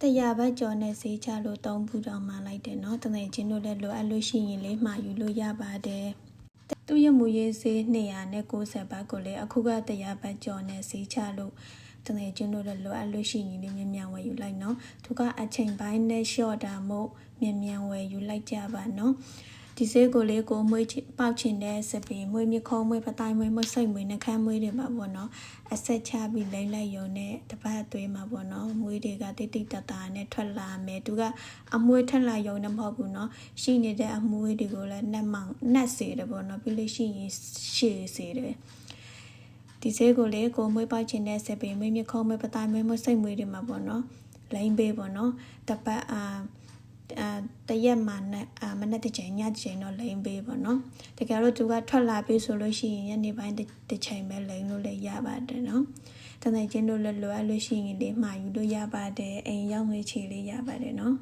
တရားဘက်ကျော်နဲ့ဈေးချလို့3ဘူးတောင်မှလိုက်တယ်နော်တငယ်ချင်းတို့လည်းလိုအပ်လို့ရှိရင်လေးမှာယူလို့ရပါတယ်သူ့ရမူရေးဈေး290ဘတ်ကိုလည်းအခုကတရားဘက်ကျော်နဲ့ဈေးချလို့တငယ်ချင်းတို့လည်းလိုအပ်လို့ရှိရင်လေးမြန်ဝယ်ယူလိုက်နော်သူကအချိန်ပိုင်းနဲ့ short တာမို့မြန်ဝယ်ယူလိုက်ကြပါနော်ဒီဈေးကိုလေးကိုမွေးပေါက်ချင်တဲ့စပင်မွေးမြခုံးမွေးပတိုင်းမွေးမစိတ်မွေးနှခမ်းမွေးတွေမှာပေါ့နော်အဆက်ချပြီးလိမ့်လိုက်ရုံနဲ့တပတ်အသွေးမှာပေါ့နော်မွေးတွေကတိတိတတနဲ့ထွက်လာမယ်သူကအမွေးထွက်လာရုံနဲ့မဟုတ်ဘူးနော်ရှိနေတဲ့အမွေးတွေကိုလည်းနှက်စေတယ်ပေါ့နော်ပြီးလို့ရှိရင်ရှည်စေတယ်ဒီဈေးကိုလေးကိုမွေးပေါက်ချင်တဲ့စပင်မွေးမြခုံးမွေးပတိုင်းမွေးမစိတ်မွေးတွေမှာပေါ့နော်လိမ့်ပေးပေါ့နော်တပတ်တရက်မှာမနေ့တစ်ချိန်ညချိန်တော့လိမ့်ပေးပေါ့နော်တကယ်လို့သူကထွက်လာပြီဆိုလို့ရှိရင်ညနေပိုင်းတစ်ချိန်ပဲလိမ့်လို့လည်းရပါတယ်နော်တနေ့ချင်းတို့လည်းလိုအပ်လို့ရှိရင်လေးမှာယူလို့ရပါတယ်အိမ်ရောက်ငွေချေလေးရပါတယ်နော်